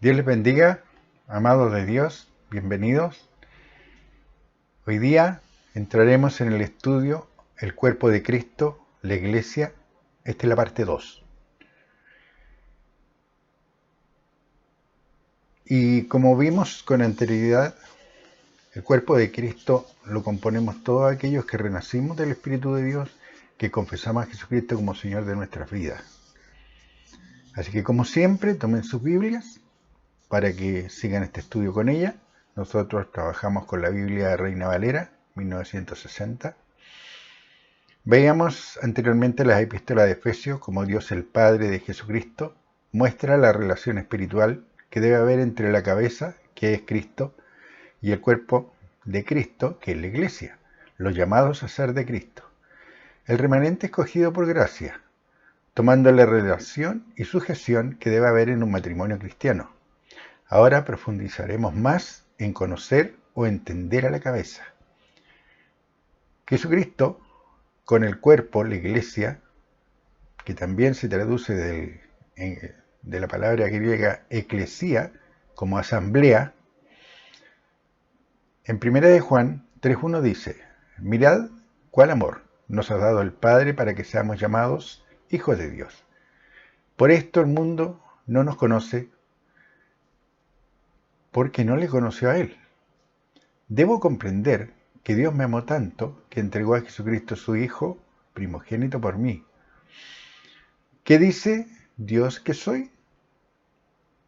Dios les bendiga, amados de Dios, bienvenidos. Hoy día entraremos en el estudio El cuerpo de Cristo, la Iglesia. Esta es la parte 2. Y como vimos con anterioridad, el cuerpo de Cristo lo componemos todos aquellos que renacimos del Espíritu de Dios, que confesamos a Jesucristo como Señor de nuestras vidas. Así que como siempre, tomen sus Biblias para que sigan este estudio con ella. Nosotros trabajamos con la Biblia de Reina Valera, 1960. Veíamos anteriormente las epístolas de Efesios, como Dios el Padre de Jesucristo muestra la relación espiritual que debe haber entre la cabeza, que es Cristo, y el cuerpo de Cristo, que es la Iglesia, los llamados a ser de Cristo. El remanente escogido por gracia, tomando la relación y sujeción que debe haber en un matrimonio cristiano. Ahora profundizaremos más en conocer o entender a la cabeza. Jesucristo, con el cuerpo, la Iglesia, que también se traduce de la palabra griega eclesía, como asamblea, en 1 de Juan 3.1 dice: mirad cuál amor nos ha dado el Padre para que seamos llamados hijos de Dios. Por esto el mundo no nos conoce, porque no le conoció a Él. Debo comprender que Dios me amó tanto que entregó a Jesucristo su Hijo primogénito por mí. ¿Qué dice Dios que soy?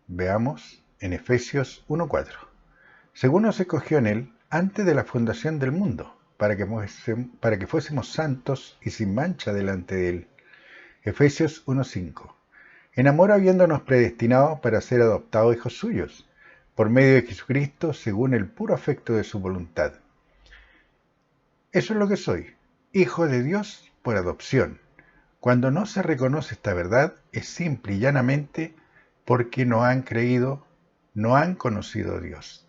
Veamos en Efesios 1.4. Según nos escogió en Él antes de la fundación del mundo, para que fuésemos santos y sin mancha delante de Él. Efesios 1.5. En amor habiéndonos predestinados para ser adoptados hijos suyos, por medio de Jesucristo, según el puro afecto de su voluntad. Eso es lo que soy, hijo de Dios por adopción. Cuando no se reconoce esta verdad, es simple y llanamente porque no han creído, no han conocido a Dios.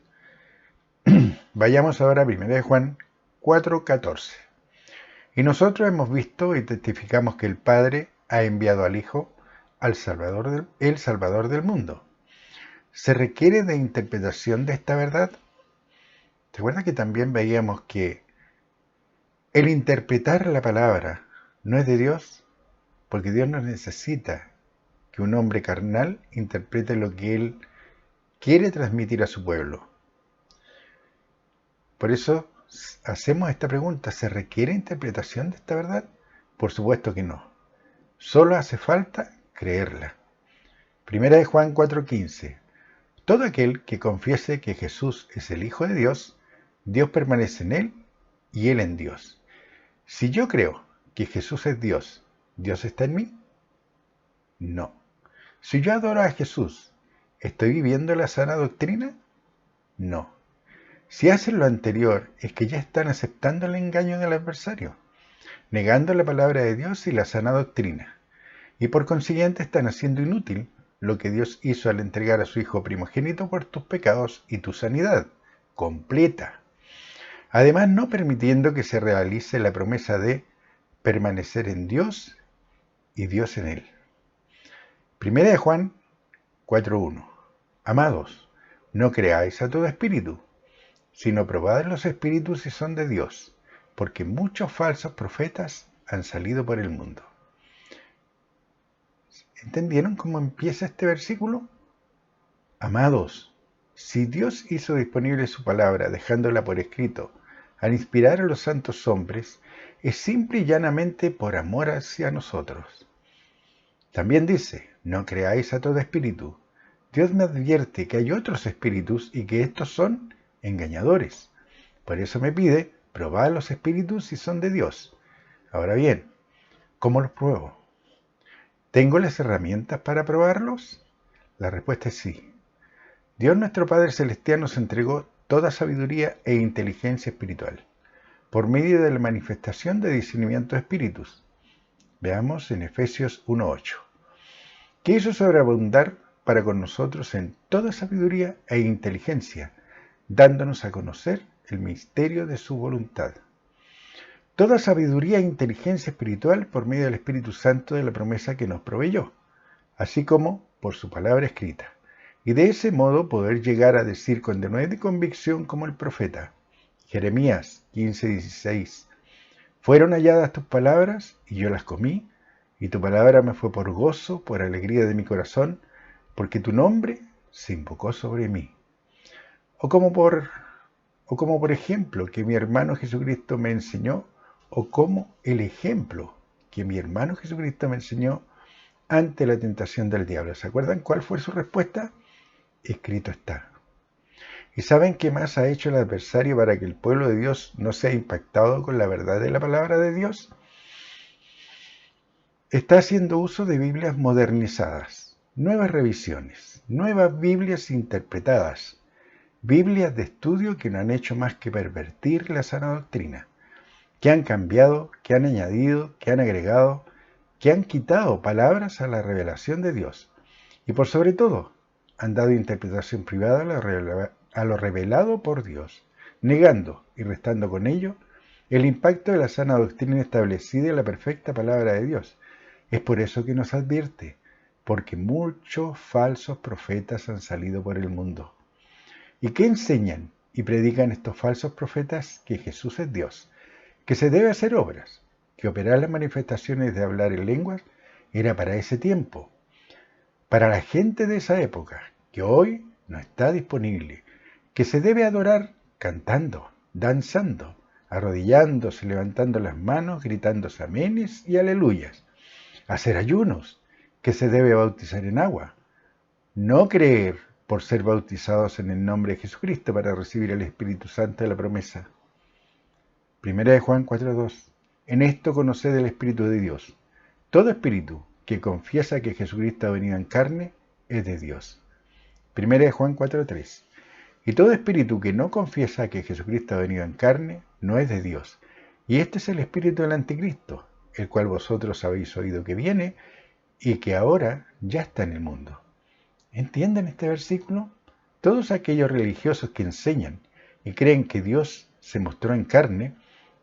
Vayamos ahora a 1 Juan 4.14. Y nosotros hemos visto y testificamos que el Padre ha enviado al Hijo, el Salvador del mundo. ¿Se requiere de interpretación de esta verdad? ¿Te acuerdas que también veíamos que el interpretar la palabra no es de Dios? Porque Dios no necesita que un hombre carnal interprete lo que Él quiere transmitir a su pueblo. Por eso hacemos esta pregunta: ¿se requiere interpretación de esta verdad? Por supuesto que no. Solo hace falta creerla. 1 de Juan 4.15. Todo aquel que confiese que Jesús es el Hijo de Dios, Dios permanece en él y él en Dios. Si yo creo que Jesús es Dios, ¿Dios está en mí? No. Si yo adoro a Jesús, ¿estoy viviendo la sana doctrina? No. Si hacen lo anterior, es que ya están aceptando el engaño del adversario, negando la palabra de Dios y la sana doctrina, y por consiguiente están haciendo inútil lo que Dios hizo al entregar a su Hijo primogénito por tus pecados y tu sanidad completa. Además, no permitiendo que se realice la promesa de permanecer en Dios y Dios en él. 1 de Juan 4.1. Amados, no creáis a todo espíritu, sino probad los espíritus si son de Dios, porque muchos falsos profetas han salido por el mundo. ¿Entendieron cómo empieza este versículo? Amados, si Dios hizo disponible su palabra, dejándola por escrito, al inspirar a los santos hombres, es simple y llanamente por amor hacia nosotros. También dice: no creáis a todo espíritu. Dios me advierte que hay otros espíritus y que estos son engañadores. Por eso me pide: probad los espíritus si son de Dios. Ahora bien, ¿cómo los pruebo? ¿Tengo las herramientas para probarlos? La respuesta es sí. Dios nuestro Padre Celestial nos entregó toda sabiduría e inteligencia espiritual, por medio de la manifestación de discernimiento de espíritus. Veamos en Efesios 1.8. Que hizo sobreabundar para con nosotros en toda sabiduría e inteligencia, dándonos a conocer el misterio de su voluntad. Toda sabiduría e inteligencia espiritual por medio del Espíritu Santo de la promesa que nos proveyó, así como por su palabra escrita. y de ese modo poder llegar a decir con denuedo y convicción como el profeta. Jeremías 15:16. Fueron halladas tus palabras y yo las comí, y tu palabra me fue por gozo, por alegría de mi corazón, porque tu nombre se invocó sobre mí. O como por ejemplo que mi hermano Jesucristo me enseñó, o como el ejemplo que mi hermano Jesucristo me enseñó ante la tentación del diablo. ¿Se acuerdan cuál fue su respuesta? Escrito está. ¿Y saben qué más ha hecho el adversario para que el pueblo de Dios no sea impactado con la verdad de la palabra de Dios? Está haciendo uso de Biblias modernizadas, nuevas revisiones, nuevas Biblias interpretadas, Biblias de estudio que no han hecho más que pervertir la sana doctrina, que han cambiado, que han añadido, que han agregado, que han quitado palabras a la revelación de Dios y por sobre todo han dado interpretación privada a lo revelado por Dios, negando y restando con ello el impacto de la sana doctrina establecida en la perfecta palabra de Dios. Es por eso que nos advierte, porque muchos falsos profetas han salido por el mundo. ¿Y qué enseñan y predican estos falsos profetas? Que Jesús es Dios, que se debe hacer obras, que operar las manifestaciones de hablar en lenguas era para ese tiempo, para la gente de esa época, que hoy no está disponible, que se debe adorar cantando, danzando, arrodillándose, levantando las manos, gritando amenes y aleluyas, hacer ayunos, que se debe bautizar en agua, no creer por ser bautizados en el nombre de Jesucristo para recibir el Espíritu Santo de la promesa. Primera de Juan 4:2. En esto conoced el Espíritu de Dios. Todo espíritu que confiesa que Jesucristo ha venido en carne es de Dios. Primera de Juan 4:3. Y todo espíritu que no confiesa que Jesucristo ha venido en carne no es de Dios. Y este es el espíritu del anticristo, el cual vosotros habéis oído que viene y que ahora ya está en el mundo. ¿Entienden este versículo? Todos aquellos religiosos que enseñan y creen que Dios se mostró en carne,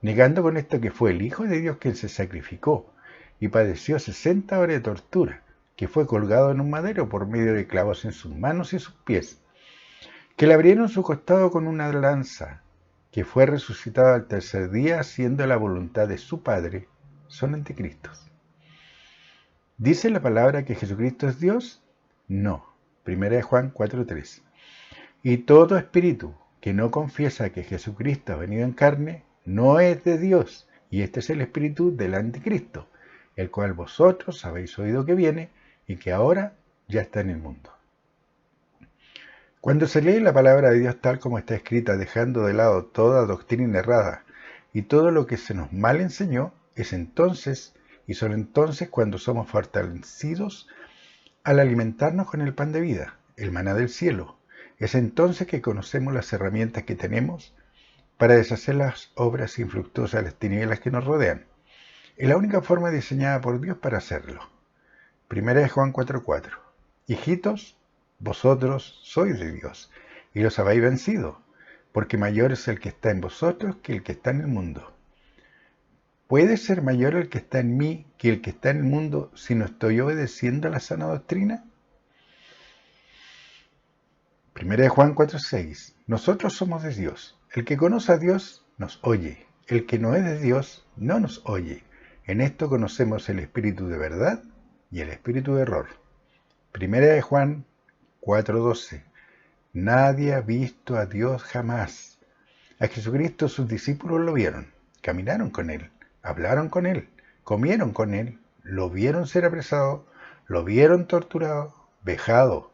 negando con esto que fue el Hijo de Dios quien se sacrificó y padeció 60 horas de tortura, que fue colgado en un madero por medio de clavos en sus manos y sus pies, que le abrieron su costado con una lanza, que fue resucitado al tercer día haciendo la voluntad de su Padre, son anticristos. ¿Dice la palabra que Jesucristo es Dios? No. Primera de Juan 4:3. Y todo espíritu que no confiesa que Jesucristo ha venido en carne no es de Dios, y este es el espíritu del anticristo, el cual vosotros habéis oído que viene y que ahora ya está en el mundo. Cuando se lee la palabra de Dios tal como está escrita, dejando de lado toda doctrina errada y todo lo que se nos mal enseñó, es entonces y solo entonces cuando somos fortalecidos al alimentarnos con el pan de vida, el maná del cielo. Es entonces que conocemos las herramientas que tenemos para deshacer las obras infructuosas de las tinieblas que nos rodean. Es la única forma diseñada por Dios para hacerlo. Primera de Juan 4:4. Hijitos, vosotros sois de Dios, y los habéis vencido, porque mayor es el que está en vosotros que el que está en el mundo. ¿Puede ser mayor el que está en mí que el que está en el mundo si no estoy obedeciendo a la sana doctrina? Primera de Juan 4:6. Nosotros somos de Dios. El que conoce a Dios nos oye. El que no es de Dios no nos oye. En esto conocemos el espíritu de verdad y el espíritu de error. Primera de Juan 4:12. Nadie ha visto a Dios jamás. A Jesucristo sus discípulos lo vieron, caminaron con Él, hablaron con Él, comieron con Él, lo vieron ser apresado, lo vieron torturado, vejado,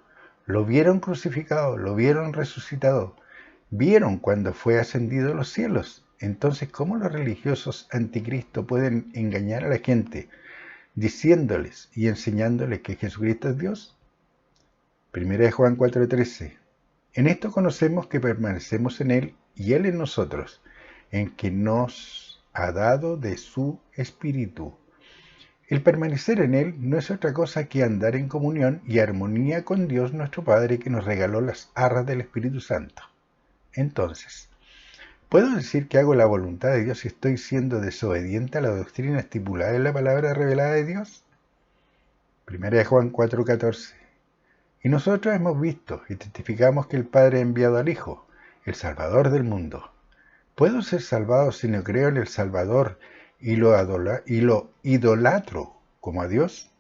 lo vieron crucificado, lo vieron resucitado, vieron cuando fue ascendido a los cielos. Entonces, ¿cómo los religiosos anticristo pueden engañar a la gente diciéndoles y enseñándoles que Jesucristo es Dios? Primera de Juan 4:13. En esto conocemos que permanecemos en Él y Él en nosotros, en que nos ha dado de su Espíritu. El permanecer en Él no es otra cosa que andar en comunión y armonía con Dios nuestro Padre, que nos regaló las arras del Espíritu Santo. Entonces, ¿puedo decir que hago la voluntad de Dios si estoy siendo desobediente a la doctrina estipulada en la palabra revelada de Dios? Primera de Juan 4:14. Y nosotros hemos visto y testificamos que el Padre ha enviado al Hijo, el Salvador del mundo. ¿Puedo ser salvado si no creo en el Salvador y lo idolatro como a Dios?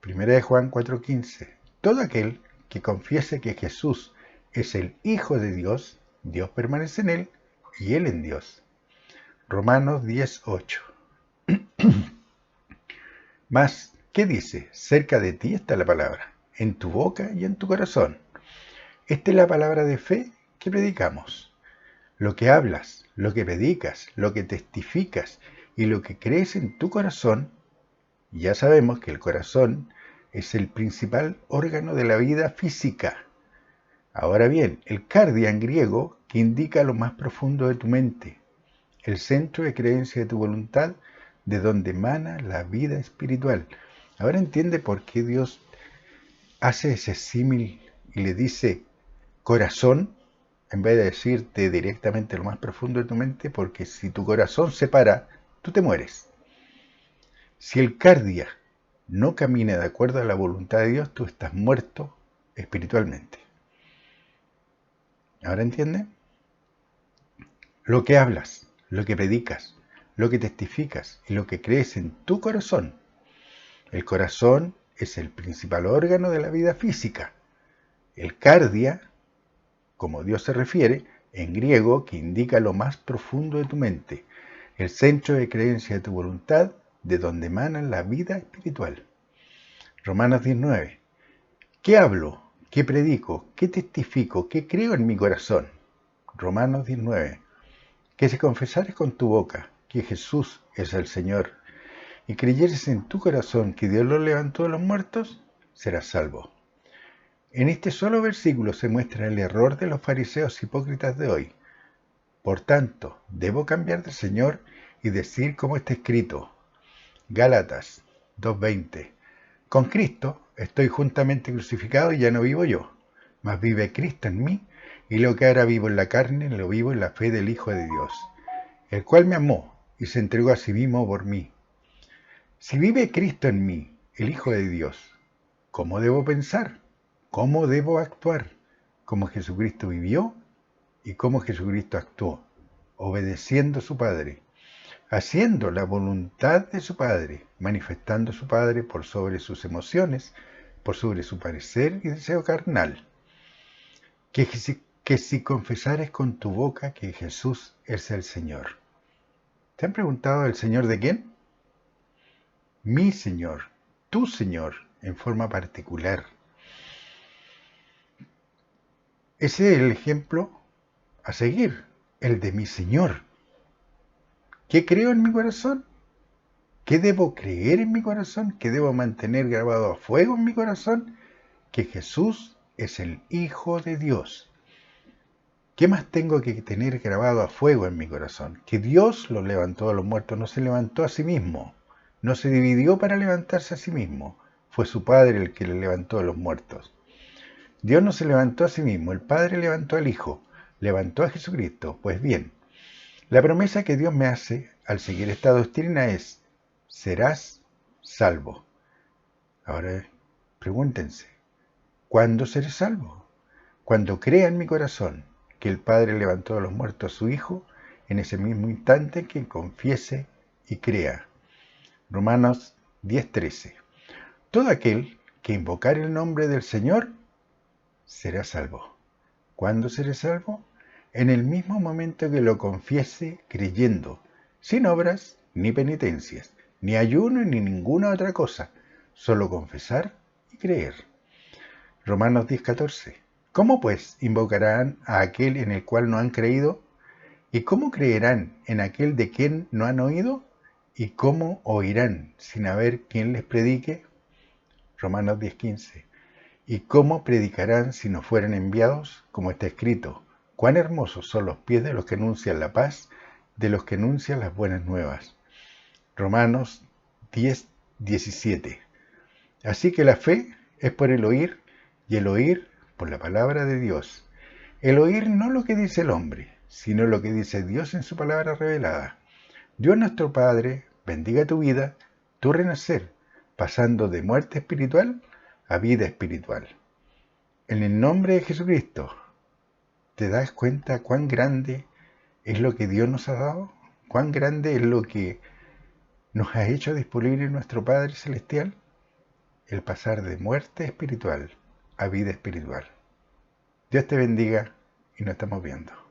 Primera de Juan 4:15. Todo aquel que confiese que Jesús es el Hijo de Dios, Dios permanece en él y él en Dios. Romanos 10:8. Mas, ¿qué dice? Cerca de ti está la palabra, en tu boca y en tu corazón. Esta es la palabra de fe que predicamos. Lo que hablas, lo que predicas, lo que testificas y lo que crees en tu corazón, y ya sabemos que el corazón es el principal órgano de la vida física. Ahora bien, el cardia en griego, que indica lo más profundo de tu mente, el centro de creencia de tu voluntad, de donde emana la vida espiritual. Ahora entiende por qué Dios hace ese símil y le dice corazón, en vez de decirte directamente lo más profundo de tu mente, porque si tu corazón se para, tú te mueres. Si el cardia no camina de acuerdo a la voluntad de Dios, tú estás muerto espiritualmente. ¿Ahora entiende? Lo que hablas, lo que predicas, lo que testificas y lo que crees en tu corazón. El corazón es el principal órgano de la vida física. El cardia, como Dios se refiere, en griego, que indica lo más profundo de tu mente, el centro de creencia de tu voluntad, de donde emana la vida espiritual. Romanos 19. ¿Qué hablo? ¿Qué predico? ¿Qué testifico? ¿Qué creo en mi corazón? Romanos 19. Que si confesares con tu boca que Jesús es el Señor y creyeres en tu corazón que Dios lo levantó de los muertos, serás salvo. En este solo versículo se muestra el error de los fariseos hipócritas de hoy. Por tanto, debo cambiar de Señor y decir como está escrito. Gálatas 2:20. Con Cristo estoy juntamente crucificado y ya no vivo yo, mas vive Cristo en mí, y lo que ahora vivo en la carne, lo vivo en la fe del Hijo de Dios, el cual me amó y se entregó a sí mismo por mí. Si vive Cristo en mí, el Hijo de Dios, ¿cómo debo pensar? ¿Cómo debo actuar? ¿Cómo Jesucristo vivió y cómo Jesucristo actuó? Obedeciendo a su Padre, haciendo la voluntad de su Padre, manifestando a su Padre por sobre sus emociones, por sobre su parecer y deseo carnal. Que si confesares con tu boca que Jesús es el Señor. ¿Te han preguntado el Señor de quién? Mi Señor, tu Señor, en forma particular. Ese es el ejemplo a seguir, el de mi Señor. ¿Qué creo en mi corazón? ¿Qué debo creer en mi corazón? ¿Qué debo mantener grabado a fuego en mi corazón? Que Jesús es el Hijo de Dios. ¿Qué más tengo que tener grabado a fuego en mi corazón? Que Dios lo levantó de los muertos, no se levantó a sí mismo, no se dividió para levantarse a sí mismo, fue su Padre el que le levantó de los muertos. Dios no se levantó a sí mismo, el Padre levantó al Hijo, levantó a Jesucristo. Pues bien, la promesa que Dios me hace al seguir esta doctrina es, serás salvo. Ahora pregúntense, ¿cuándo seré salvo? Cuando crea en mi corazón que el Padre levantó de los muertos a su Hijo, en ese mismo instante que confiese y crea. Romanos 10:13. Todo aquel que invocar el nombre del Señor será salvo. ¿Cuándo seré salvo? En el mismo momento que lo confiese creyendo, sin obras ni penitencias, ni ayuno ni ninguna otra cosa, solo confesar y creer. Romanos 10:14. ¿Cómo pues invocarán a aquel en el cual no han creído? ¿Y cómo creerán en aquel de quien no han oído? ¿Y cómo oirán sin haber quien les predique? Romanos 10:15. ¿Y cómo predicarán si no fueran enviados? Como está escrito, cuán hermosos son los pies de los que anuncian la paz, de los que anuncian las buenas nuevas. Romanos 10:17. Así que la fe es por el oír y el oír por la palabra de Dios. El oír no lo que dice el hombre, sino lo que dice Dios en su palabra revelada. Dios nuestro Padre bendiga tu vida, tu renacer, pasando de muerte espiritual a vida espiritual. En el nombre de Jesucristo, ¿te das cuenta cuán grande es lo que Dios nos ha dado? ¿Cuán grande es lo que nos ha hecho disponible nuestro Padre Celestial? El pasar de muerte espiritual a vida espiritual. Dios te bendiga y nos estamos viendo.